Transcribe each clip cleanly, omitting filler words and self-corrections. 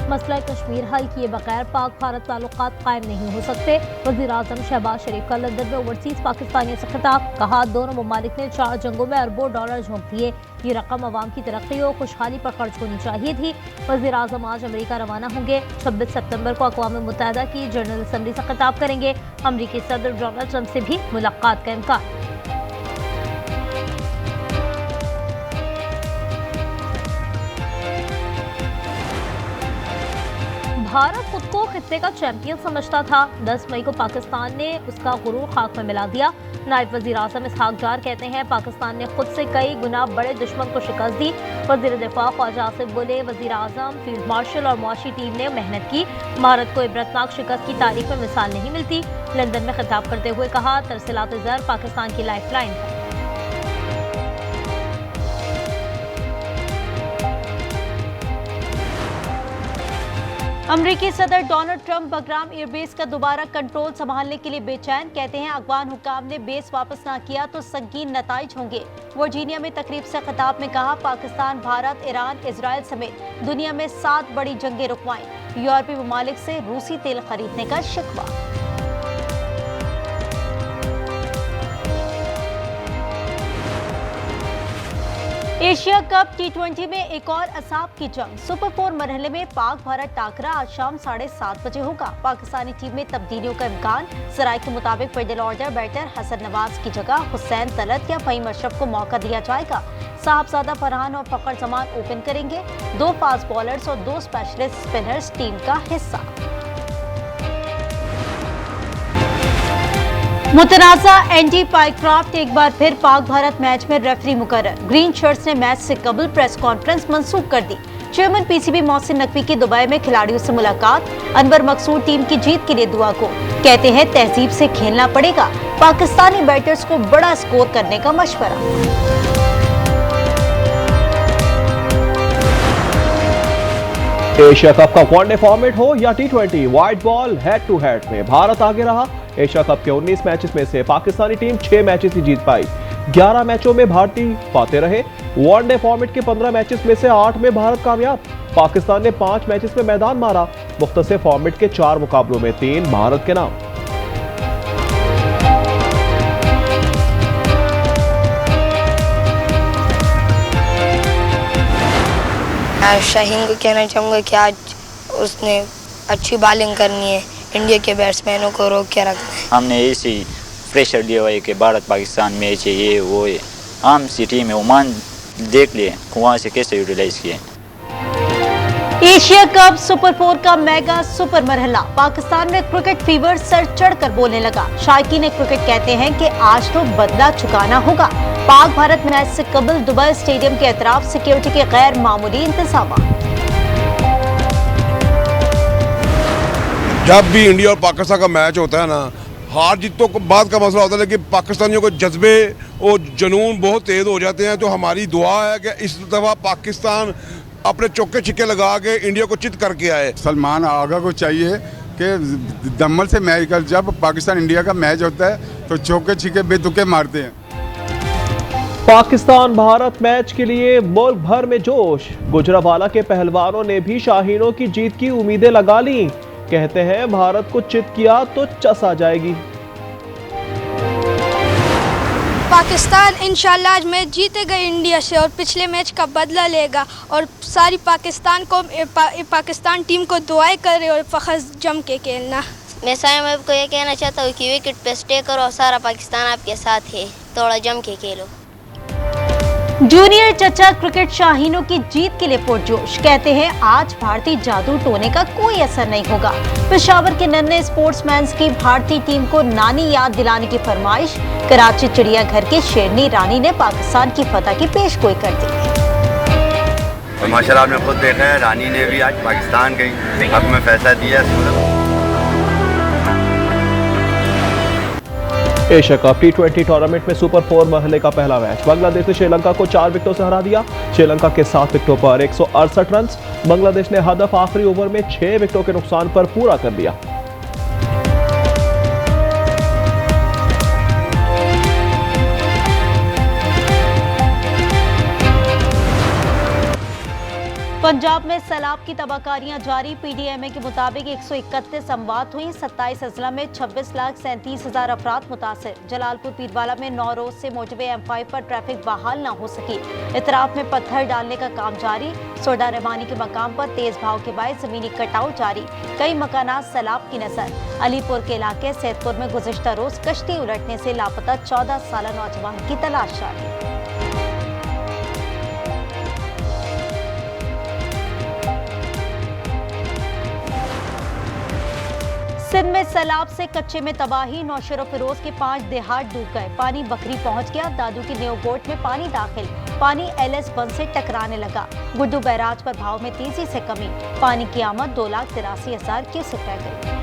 मसला कश्मीर हल किए बगैर पाक भारत ताल्लुकात कायम नहीं हो सकते। वज़ीर-ए-आज़म शहबाज शरीफ का लंदन में ओवरसीज पाकिस्तानियों से खिताब। कहा, दोनों ममालिक ने 4 जंगों में अरबों डॉलर झोंक दिए। ये रकम अवाम की तरक्की और खुशहाली पर खर्च होनी चाहिए थी। वज़ीर-ए-आज़म आज अमेरिका रवाना होंगे। 26 सितंबर को अक़वाम मुत्तहिदा की जनरल असम्बली से खिताब करेंगे। अमरीकी सदर डोनाल्ड ट्रंप से भी मुलाकात का इम्कान। भारत खुद को खित्ते का चैंपियन समझता था। 10 मई को पाकिस्तान ने उसका गुरूर खाक में मिला दिया। नायब वज़ीर-ए-आज़म इसहाक डार कहते हैं, पाकिस्तान ने खुद से कई गुना बड़े दुश्मन को शिकस्त दी। वज़ीर दिफा ख्वाजा आसिफ बोले, वज़ीर-ए-आज़म, फील्ड मार्शल और मुआशी टीम ने मेहनत की। भारत को इबरतनाक शिकस्त की तारीख में मिसाल नहीं मिलती। लंदन में खिताब करते हुए कहा, तरसीलात ज़र पाकिस्तान की लाइफलाइन है। अमरीकी सदर डोनाल्ड ट्रंप बगराम एयरबेस का दोबारा कंट्रोल संभालने के लिए बेचैन। कहते हैं, अफगान हुकाम ने बेस वापस ना किया तो संगीन नताइज होंगे। वर्जीनिया में तकरीब से खिताब में कहा, पाकिस्तान, भारत, ईरान, इजराइल समेत दुनिया में 7 बड़ी जंगें रुकवाएं। यूरोपीय ममालिक से रूसी तेल खरीदने का शिकवा। एशिया कप T20 में एक और असाब की जंग। सुपर 4 मरहले में पाक भारत टाकरा आज शाम 7:30 बजे होगा। पाकिस्तानी टीम में तब्दीलियों का इम्कान। सराय के मुताबिक middle order batter Hasan Nawaz की जगह हुसैन तलत या फहीम अशरफ को मौका दिया जाएगा। साहबजादा फरहान और फखर जमान ओपन करेंगे। 2 फास्ट बॉलर्स और 2 स्पेशलिस्ट स्पिनर्स टीम का हिस्सा। मुतनाज़ा एंडी पाइक्राफ्ट एक बार फिर पाक भारत मैच में रेफरी मुकर्रर। ग्रीन शर्ट्स ने मैच से कबल प्रेस कॉन्फ्रेंस मंसूख कर दी। चेयरमैन पीसीबी मोहसिन नकवी की दुबई में खिलाड़ियों से मुलाकात। अनवर मकसूद टीम की जीत के लिए दुआ को। कहते हैं, तहजीब से खेलना पड़ेगा। पाकिस्तानी बैटर्स को बड़ा स्कोर करने का मशवरा। एशिया कप का वनडे फॉर्मेट हो या T20, white ball head to head में भारत आगे रहा। एशिया कप के 19 मैचेस में से पाकिस्तानी टीम 6 मैचेस ही जीत पाई। 11 मैचों में भारतीय फाते रहे। वनडे फॉर्मेट के 15 मैचेस में से 8 में भारत कामयाब। पाकिस्तान ने 5 मैचेस में मैदान मारा। मुख्तलिफ फॉर्मेट के 4 मुकाबलों में 3 भारत के नाम। शाहीन को कहना चाहूँगा कि आज उसने अच्छी बॉलिंग करनी है। इंडिया के बैट्समैनों को रोक के रखना है। हमने ऐसे प्रेशर दिया हुआ है कि भारत पाकिस्तान मैच है, ये वो है। आम सी टीम है, ओमान देख लिए वहाँ से कैसे यूटिलाइज किए। एशिया कप सुपर 4 का मेगा सुपर मरहला। पाकिस्तान में क्रिकेट फीवर सर चढ़कर बोलने लगा। शायकीन क्रिकेट कहते हैं कि आज तो बदला चुकाना होगा। पाक भारत मैच से कबल दुबई स्टेडियम के अतराफ सिक्योरिटी के गैर मामूली इंतजाम। जब भी इंडिया और पाकिस्तान का मैच होता है ना, हार जीत तो बाद का मसला होता है, लेकिन पाकिस्तानियों को जज्बे और जुनून बहुत तेज हो जाते हैं। तो हमारी दुआ है कि इस दफ़ा पाकिस्तान अपने चौके छिक्के लगा के इंडिया को चित करके आए। सलमान आगा को चाहिए कि दम्मल से मैच कर, जब पाकिस्तान इंडिया का मैच होता है तो चौके छिक्के बेतुके मारते हैं। पाकिस्तान भारत मैच के लिए मुल्क भर में जोश। गुजरावाला के पहलवानों ने भी शाहीनों की जीत की उम्मीदें लगा ली। कहते हैं, भारत को चित किया तो चस आ जाएगी। पाकिस्तान इंशाल्लाह आज मैच जीतेगा इंडिया से और पिछले मैच का बदला लेगा और सारी पाकिस्तान टीम को दुआएं करे और फखर जम के खेलना। मैं साइम को ये कहना चाहता हूँ कि विकेट पे स्टे करो और सारा पाकिस्तान आपके साथ है, थोड़ा जम के खेलो। जूनियर चचा क्रिकेट शाहीनों की जीत के लिए पुरजोश। कहते हैं, आज भारतीय जादू टोने का कोई असर नहीं होगा। पेशावर के नन्हे स्पोर्ट्समैन की भारतीय टीम को नानी याद दिलाने की फरमाइश। कराची चिड़ियाघर की शेरनी रानी ने पाकिस्तान की फतह की पेशगोई कर दी। माशाल्लाह आपने खुद देखा है, रानी ने भी आज पाकिस्तान के हक में फैसला दिया। एशिया कप T20 टूर्नामेंट में सुपर 4 मरहले का पहला मैच। बांग्लादेश ने श्रीलंका को 4 विकेटों से हरा दिया। श्रीलंका के 7 विकेटों पर 168 रन। बांग्लादेश ने हदफ आखिरी ओवर में 6 विकेटों के नुकसान पर पूरा कर दिया। पंजाब में सैलाब की तबाहकारियां जारी। पीडीएमए के मुताबिक 131 अमवात हुई। 27 अजला में 26,37,000 अफराद मुतासर। जलालपुर पीरवाला में 9 रोज से मोटरवे M5 पर ट्रैफिक बहाल न हो सकी। इतराफ में पत्थर डालने का काम जारी। सोडा रहमानी के मकाम पर तेज भाव के बायस जमीनी कटाव जारी। कई मकानात सैलाब की नजर। अलीपुर के इलाके सैदपुर में गुज़िश्ता रोज कश्ती उलटने से लापता 14 साला नौजवान की तलाश जारी। सिंध में सैलाब से कच्चे में तबाही। नौशेरो फिरोज के 5 देहात डूब गए। पानी बकरी पहुंच गया। दादू की न्योगोट में पानी दाखिल। पानी LS बंद से टकराने लगा। गुड्डू बैराज पर भाव में तेजी से कमी। पानी की आमद 2,83,000 क्यूसेक रह गई।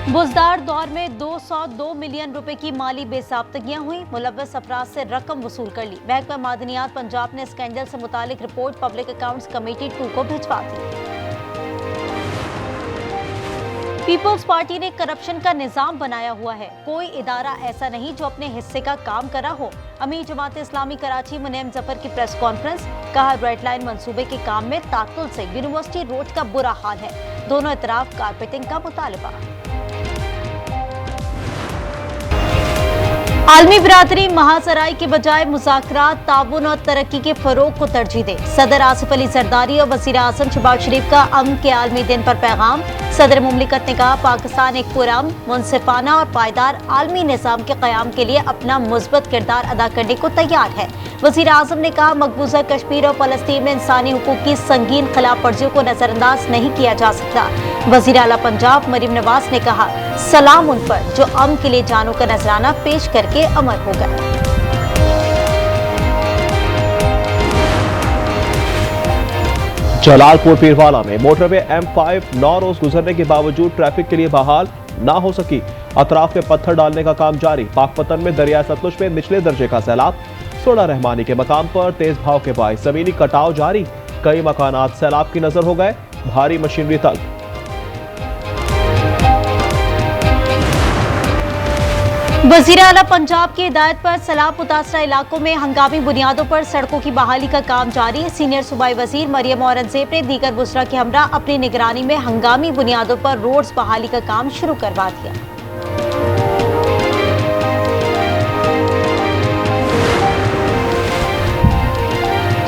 बुजदार दौर में 202 मिलियन रुपए की माली बेसाब्तगियां हुई। मुलव्वस अफराद से रकम वसूल कर ली। महकमा मादनियात पंजाब ने स्कैंडल से मुतालिक रिपोर्ट पब्लिक अकाउंट्स कमेटी 2 को भिजवा दी। पीपल्स पार्टी ने करप्शन का निजाम बनाया हुआ है। कोई इदारा ऐसा नहीं जो अपने हिस्से का काम करा हो। अमीर जमात इस्लामी कराची मुनीम जफर की प्रेस कॉन्फ्रेंस। कहा, रेड लाइन मंसूबे के काम में तातुल से यूनिवर्सिटी रोड का बुरा हाल है। दोनों इतराफ कारपेटिंग का मुतालबा। आलमी बिरादरी महासराई के बजाय मुज़ाकरात, ताउन और तरक्की के फरोग को तरजीह दे। सदर आसिफ अली जरदारी और वज़ीर आज़म शहबाज शरीफ का अमन के आलमी दिन पर पैगाम। सदर मुमलिकत ने कहा, पाकिस्तान एक पुरअमन, मुनसिफाना और पायदार आलमी निज़ाम के क़याम के लिए अपना मुस्बत किरदार अदा करने को तैयार है। वज़ीर आज़म ने कहा, मकबूजा कश्मीर और फ़लस्तीन में इंसानी हुकूक की संगीन खिलाफ वर्जियों को नज़रअंदाज नहीं किया जा सकता। वज़ीर आला पंजाब मरीम नवाज ने कहा, सलाम उन पर जो अमन के लिए जानों का नजराना पेश करके अमर हो गए। जलालपुर पीरवाला में मोटरवे M5 9 रोज गुजरने के बावजूद ट्रैफिक के लिए बहाल ना हो सकी। अतराफ में पत्थर डालने का काम जारी। पाकपतन में दरिया सतलुज में निचले दर्जे का सैलाब। सोडा रहमानी के मकाम पर तेज भाव के बायस जमीनी कटाव जारी। कई मकानात सैलाब की नजर हो गए। भारी मशीनरी तक। वज़ीर आला पंजाब की हिदायत पर सैलाब मुतासरा इलाकों में हंगामी बुनियादों पर सड़कों की बहाली का काम जारी। सीनियर सूबाई वजीर मरियम औरंगजेब ने दीगर बुसरा के हमरा अपनी निगरानी में हंगामी बुनियादों पर रोड्स बहाली का काम शुरू करवा दिया।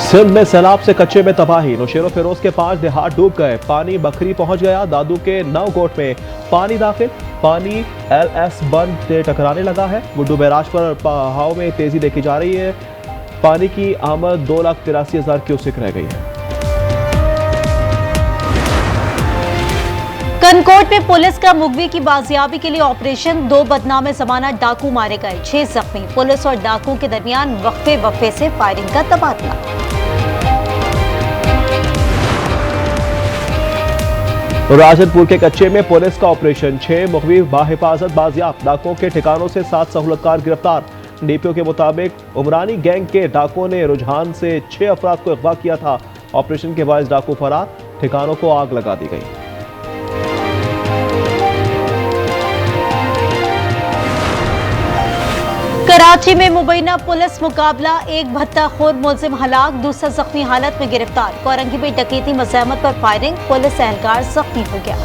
सिंध में सैलाब से कच्चे में तबाही। नौशेरो फिरोज के 5 देहात डूब गए। पानी बकरी पहुंच गया। दादू के 9 गोट में पानी दाखिल। पानी LS बंद से टकराने लगा है। गुड्डू बैराज पर बहाव में तेजी देखी जा रही है। पानी की आमद 2,83,000 क्यूसेक रह गई है। कनकोट में पुलिस का मुगवी की बाजियाबी के लिए ऑपरेशन। 2 बदनामे जमानत डाकू मारे गए, 6 जख्मी। पुलिस और डाकू के दरमियान वक्फे से फायरिंग का तबादला। राजनपुर के कच्चे में पुलिस का ऑपरेशन। 6 मुखवी बाहिफाजत बाजियाब। डाकुओं के ठिकानों से 7 सहूलतकार गिरफ्तार। डीपीओ के मुताबिक उमरानी गैंग के डाकुओं ने रुझान से 6 अफराद को अगवा किया था। ऑपरेशन के बाद डाकू फरार। ठिकानों को आग लगा दी गई। कराची में मुबैना पुलिस मुकाबला। एक भत्ताखोर मुलजिम हलाक, दूसरा जख्मी हालत में गिरफ्तार। कोरंगी में डकैती मज़ाहमत पर फायरिंग। पुलिस एहलकार जख्मी हो गया।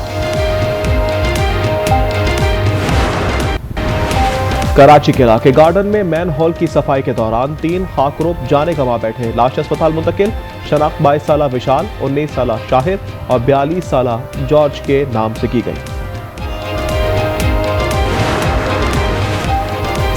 कराची के इलाके गार्डन में मैन हॉल की सफाई के दौरान 3 खाकरोब जाने गंवा बैठे। लाश अस्पताल मुंतकिल। शनाख्त 22 साला विशाल, 19 साला शाहिर और 42 साला जॉर्ज के नाम से की गई।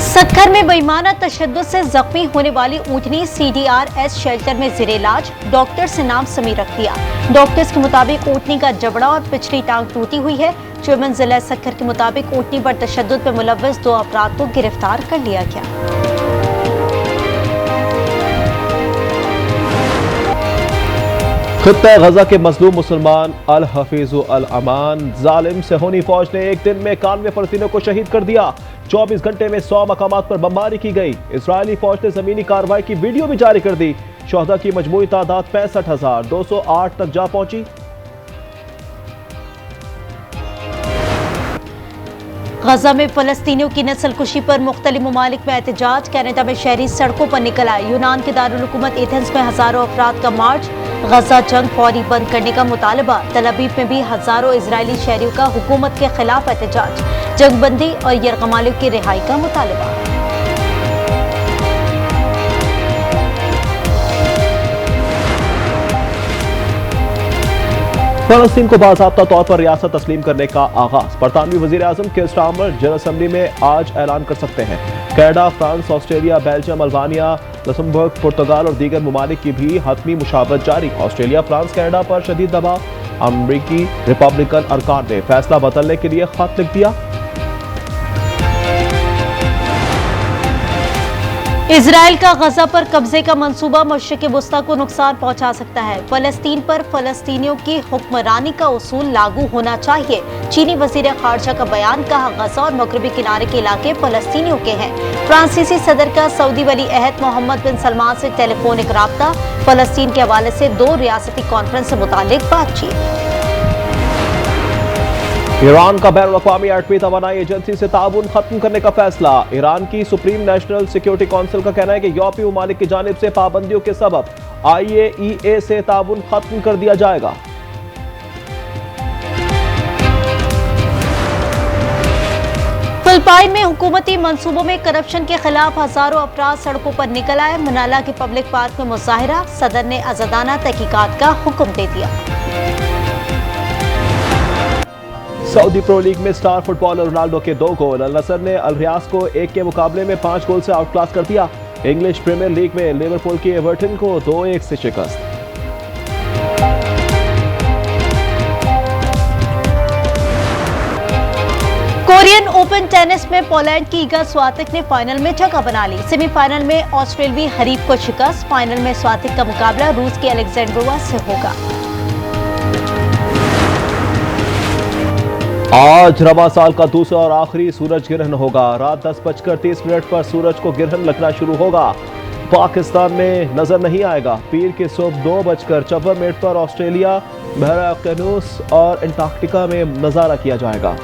सक्खर में बेईमाना तशद्दुद से जख्मी होने वाली ऊँटनी CDRS शेल्टर में ज़ेरे इलाज। डॉक्टर्स ने नाम समीर रख दिया। डॉक्टर्स के मुताबिक ऊँटनी का जबड़ा और पिछली टांग टूटी हुई है। चेयरमैन जिला सक्खर के मुताबिक ऊँटनी पर तशद्दुद में मुलव्वस 2 अफराद को गिरफ्तार कर लिया गया। खित्ता गजा के मजलूम मुसलमान अल हफीज़ अल अमान जालिम सेहोनी फौज ने एक दिन में 91 फलस्तीनियों को शहीद कर दिया। 24 घंटे में 100 मकामात पर बमबारी की गई। इजरायली फौज ने जमीनी कार्रवाई की वीडियो भी जारी कर दी। शोहदा की मजमूई तादाद 65,208 तक जा पहुंची। गजा में फलस्तीनियों की नस्लकुशी पर मुख्तलिफ ममालिक में एहतजाज। कनाडा में शहरी सड़कों पर निकल आए। यूनान के दारुल हुकूमत एथेंस में हजारों अफराद का मार्च। गजा जंग फौरी बंद करने का मुतालबा। तल अवीव में भी हजारों इजरायली शहरियों का हुकूमत के खिलाफ एहतजाज। जंगबंदी और यरगमालियों की रिहाई का मुतालबा। फलस्तीन को बाज़ाब्ता तौर पर रियासत तस्लीम करने का आगाज। बरतानवी वज़ीर आज़म कीर स्टारमर जनरल असम्बली में आज ऐलान कर सकते हैं। Canada, France, Australia, Belgium, Albania, Luxembourg, पुर्तगाल और दीगर ममालिक की भी हतमी मुशावरत जारी। ऑस्ट्रेलिया, फ्रांस, कनाडा पर शदीद दबाव। अमरीकी रिपब्लिकन अरकान ने फैसला बदलने के लिए खत लिख दिया। इजराइल का गजा पर कब्जे का मंसूबा मशरिक़ वुस्ता को नुकसान पहुंचा सकता है। फलस्तीन पर फलस्तीनियों की हुक्मरानी का उसूल लागू होना चाहिए। चीनी वज़ीर ख़ारजा का बयान। कहा, गजा और मगरबी किनारे के इलाके फलस्तीनियों के हैं। फ्रांसीसी सदर का सऊदी वली अहद मोहम्मद बिन सलमान से टेलीफोनिक राब्ता। फलस्तीन के हवाले से 2 रियासती कॉन्फ्रेंस से मुतालिक बातचीत। ईरान का बैनुल-अक़वामी एटमी तवानाई एजेंसी से ताउन खत्म करने का फैसला। ईरान की सुप्रीम नेशनल सिक्योरिटी काउंसिल का कहना है कि यूरोपीय ममालिक की जानिब से पाबंदियों के सबब IAEA से ताउन खत्म कर दिया जाएगा। फिलिपाइन में हुकूमती मंसूबों में करप्शन के खिलाफ हजारों अफराद सड़कों पर निकल आए। मनाला के पब्लिक पार्क में मुजाहिरा। सदर ने आजादाना तहकीकात का हुक्म दे दिया। सऊदी प्रो लीग में स्टार फुटबॉलर रोनाल्डो के 2 गोल। अल नसर ने अल रियाज को 1 के मुकाबले में 5 गोल से आउट क्लास कर दिया। इंग्लिश प्रीमियर लीग में लिवरपूल की एवर्टन को 2-1 से शिकस्त। कोरियन ओपन टेनिस में पोलैंड की ईगा स्वातिक ने फाइनल में जगह बना ली। सेमीफाइनल में ऑस्ट्रेलियाई हरीफ को शिकस्त। फाइनल में स्वातिक का मुकाबला रूस की अलेक्जेंड्रोवा से होगा। आज रवा साल का दूसरा और आखिरी सूरज ग्रहण होगा। रात 10:30 पर सूरज को ग्रहण लगना शुरू होगा। पाकिस्तान में नजर नहीं आएगा। पीर की सुबह 2:54 पर ऑस्ट्रेलिया, बहरा कैनूस और एंटार्क्टिका में नजारा किया जाएगा।